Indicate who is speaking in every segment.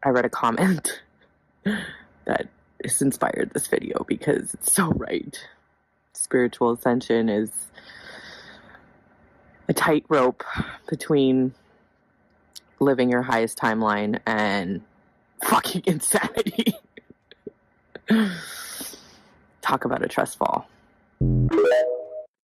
Speaker 1: I read a comment that has inspired this video because it's so right. Spiritual ascension is a tightrope between living your highest timeline and fucking insanity. Talk about a trust fall.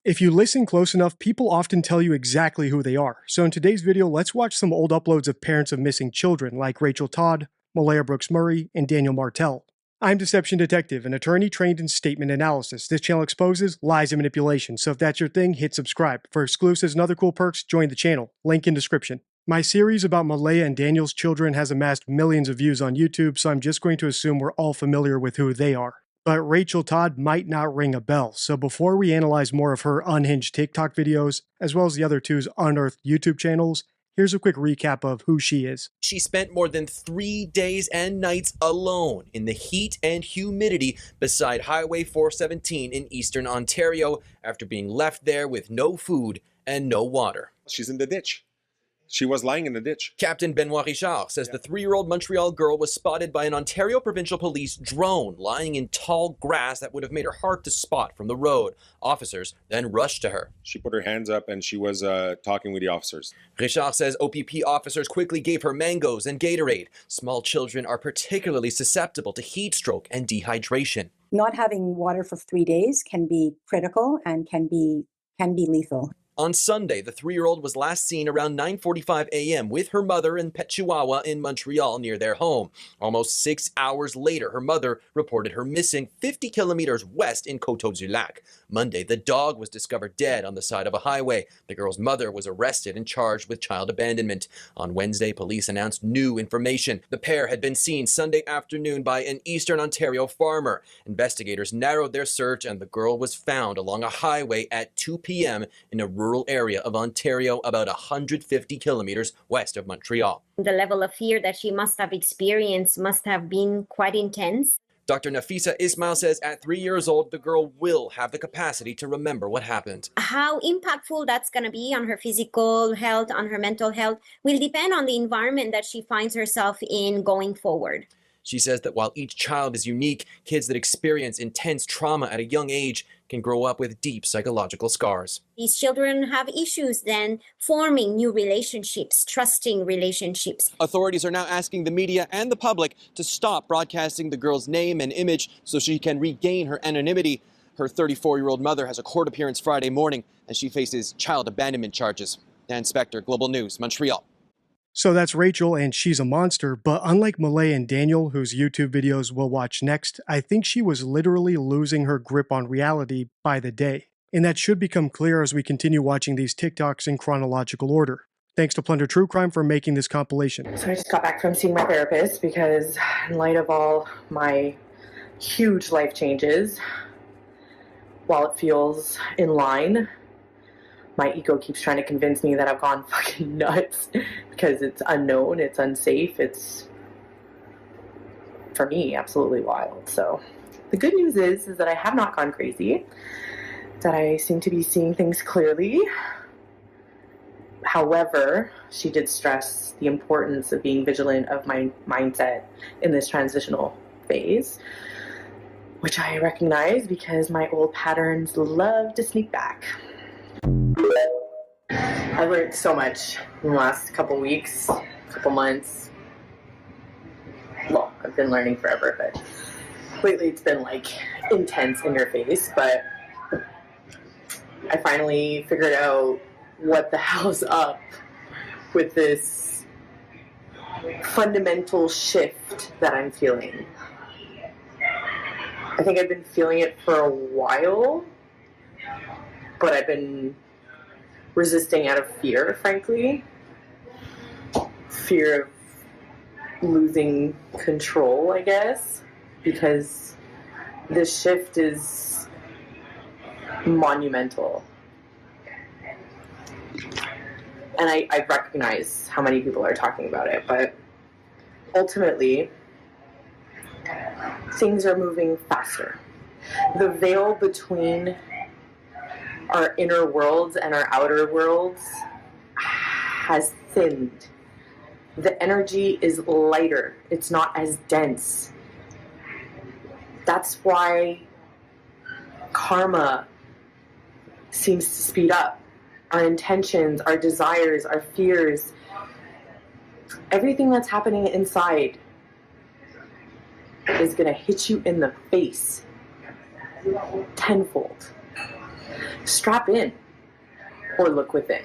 Speaker 2: If you listen close enough, people often tell you exactly who they are. So in today's video, let's watch some old uploads of parents of missing children like Rachel Todd, Malaya Brooks-Murray, and Daniel Martell. I'm Deception Detective, an attorney trained in statement analysis. This channel exposes lies and manipulation, so if that's your thing, hit subscribe. For exclusives and other cool perks, join the channel. Link in description. My series about Malaya and Daniel's children has amassed millions of views on YouTube, so I'm just going to assume we're all familiar with who they are. But Rachel Todd might not ring a bell, so before we analyze more of her unhinged TikTok videos, as well as the other two's unearthed YouTube channels, here's a quick recap of who she is.
Speaker 3: She spent more than 3 days and nights alone in the heat and humidity beside Highway 417 in eastern Ontario after being left there with no food and no water.
Speaker 4: She's in the ditch. She was lying in the ditch.
Speaker 3: Captain Benoit Richard says the 3-year-old Montreal girl was spotted by an Ontario Provincial Police drone lying in tall grass that would have made her hard to spot from the road. Officers then rushed to her.
Speaker 4: She put her hands up and she was talking with the officers.
Speaker 3: Richard says OPP officers quickly gave her mangoes and Gatorade. Small children are particularly susceptible to heat stroke and dehydration.
Speaker 5: Not having water for 3 days can be critical and can be lethal.
Speaker 3: On Sunday, the 3-year-old was last seen around 9:45 a.m. with her mother and pet chihuahua in Montreal near their home. Almost 6 hours later, her mother reported her missing 50 kilometers west in Coteau-du-Lac. Monday, the dog was discovered dead on the side of a highway. The girl's mother was arrested and charged with child abandonment. On Wednesday, police announced new information. The pair had been seen Sunday afternoon by an eastern Ontario farmer. Investigators narrowed their search and the girl was found along a highway at 2 p.m. in a rural area of Ontario about 150 kilometers west of Montreal.
Speaker 6: The level of fear that she must have experienced must have been quite intense.
Speaker 3: Dr. Nafisa Ismail says at 3 years old, the girl will have the capacity to remember what happened.
Speaker 6: How impactful that's going to be on her physical health, on her mental health, will depend on the environment that she finds herself in going forward.
Speaker 3: She says that while each child is unique, kids that experience intense trauma at a young age can grow up with deep psychological scars.
Speaker 6: These children have issues then forming new relationships, trusting relationships.
Speaker 3: Authorities are now asking the media and the public to stop broadcasting the girl's name and image so she can regain her anonymity. Her 34-year-old mother has a court appearance Friday morning and she faces child abandonment charges. Dan Spector, Global News, Montreal.
Speaker 2: So that's Rachel, and she's a monster, but unlike Malaya and Daniel, whose YouTube videos we'll watch next, I think she was literally losing her grip on reality by the day. And that should become clear as we continue watching these TikToks in chronological order. Thanks to Plunder True Crime for making this compilation.
Speaker 1: So I just got back from seeing my therapist because in light of all my huge life changes, while it feels in line, my ego keeps trying to convince me that I've gone fucking nuts because it's unknown, it's unsafe, it's, for me, absolutely wild. So the good news is that I have not gone crazy, that I seem to be seeing things clearly. However, she did stress the importance of being vigilant of my mindset in this transitional phase, which I recognize because my old patterns love to sneak back. I learned so much in the last couple weeks, couple months. Well, I've been learning forever, but lately it's been like intense in your face. But I finally figured out what the hell's up with this fundamental shift that I'm feeling. I think I've been feeling it for a while, but I've been resisting out of fear, frankly. Fear of losing control, I guess, because this shift is monumental. And I recognize how many people are talking about it, but ultimately, things are moving faster. The veil between our inner worlds and our outer worlds has thinned the energy is lighter. It's not as dense. That's why karma seems to speed up. Our intentions, our desires, our fears, everything that's happening inside is going to hit you in the face tenfold. Strap in or look within.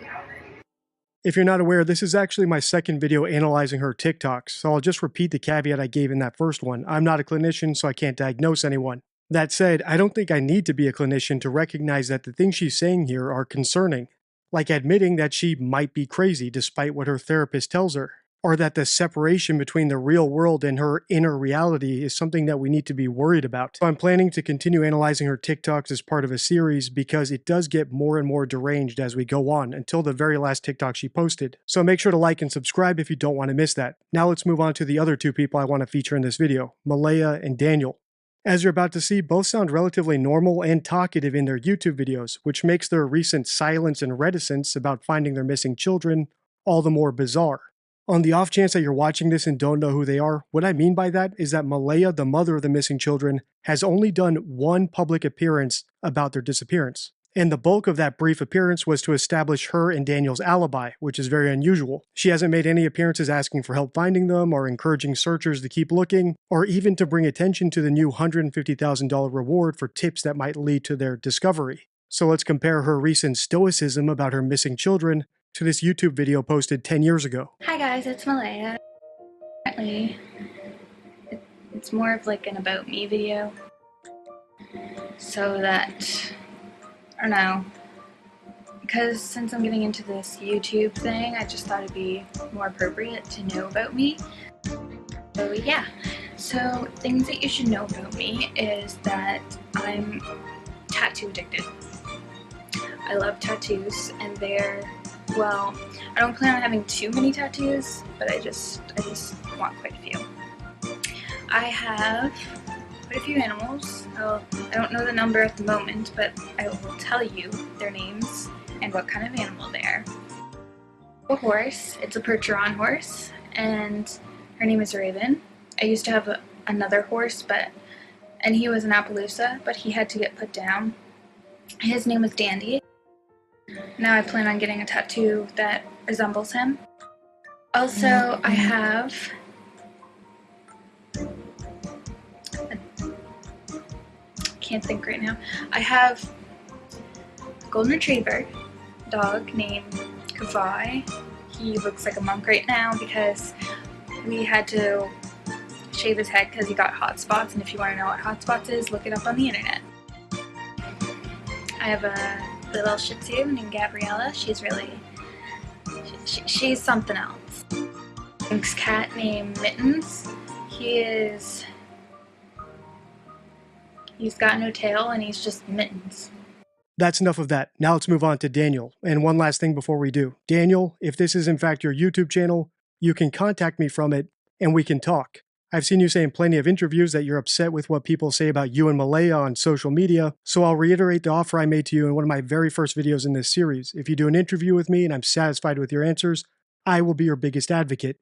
Speaker 2: If you're not aware, this is actually my second video analyzing her TikToks, so I'll just repeat the caveat I gave in that first one. I'm not a clinician, so I can't diagnose anyone. That said, I don't think I need to be a clinician to recognize that the things she's saying here are concerning, like admitting that she might be crazy despite what her therapist tells her, or that the separation between the real world and her inner reality is something that we need to be worried about. So I'm planning to continue analyzing her TikToks as part of a series because it does get more and more deranged as we go on until the very last TikTok she posted. So make sure to like and subscribe if you don't want to miss that. Now let's move on to the other two people I want to feature in this video, Malaya and Daniel. As you're about to see, both sound relatively normal and talkative in their YouTube videos, which makes their recent silence and reticence about finding their missing children all the more bizarre. On the off chance that you're watching this and don't know who they are, what I mean by that is that Malaya, the mother of the missing children, has only done one public appearance about their disappearance. And the bulk of that brief appearance was to establish her and Daniel's alibi, which is very unusual. She hasn't made any appearances asking for help finding them, or encouraging searchers to keep looking, or even to bring attention to the new $150,000 reward for tips that might lead to their discovery. So let's compare her recent stoicism about her missing children to this YouTube video posted 10 years ago.
Speaker 7: Hi guys, it's Malaya. Apparently, it's more of like an about me video. So that, I don't know, because since I'm getting into this YouTube thing, I just thought it'd be more appropriate to know about me. So yeah, so things that you should know about me is that I'm tattoo addicted. I love tattoos, and well, I don't plan on having too many tattoos, but I just want quite a few. I have quite a few animals. I don't know the number at the moment, but I will tell you their names and what kind of animal they are. A horse, it's a Percheron horse, and her name is Raven. I used to have another horse, and he was an Appaloosa, but he had to get put down. His name was Dandy. Now I plan on getting a tattoo that resembles him. Also, I have can't think right now. I have a golden retriever dog named Kavai. He looks like a monk right now because we had to shave his head because he got hot spots, and if you want to know what hot spots is, look it up on the internet. I have a little Shih Tzu named Gabriella. She's really, she's something else. Pink's cat named Mittens. He's got no tail and he's just Mittens.
Speaker 2: That's enough of that. Now let's move on to Daniel. And one last thing before we do. Daniel, if this is in fact your YouTube channel, you can contact me from it and we can talk. I've seen you say in plenty of interviews that you're upset with what people say about you and Malaya on social media, so I'll reiterate the offer I made to you in one of my very first videos in this series. If you do an interview with me and I'm satisfied with your answers, I will be your biggest advocate.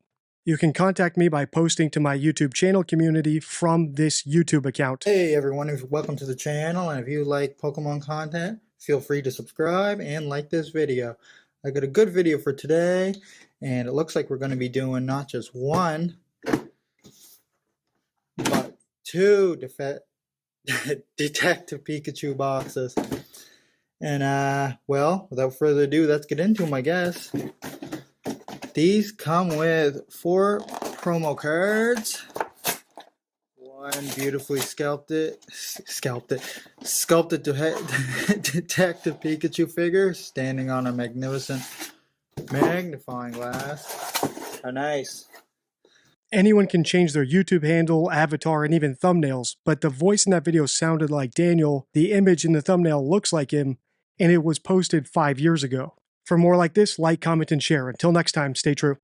Speaker 2: You can contact me by posting to my YouTube channel community from this YouTube account.
Speaker 8: Hey everyone, welcome to the channel, and if you like Pokemon content, feel free to subscribe and like this video. I got a good video for today, and it looks like we're going to be doing not just one, but two Detective Pikachu boxes. And well, without further ado, let's get into them, I guess. These come with 4 promo cards. One beautifully sculpted Detective Pikachu figure standing on a magnificent magnifying glass. How nice.
Speaker 2: Anyone can change their YouTube handle, avatar, and even thumbnails, but the voice in that video sounded like Daniel, the image in the thumbnail looks like him, and it was posted 5 years ago. For more like this, like, comment, and share. Until next time, stay true.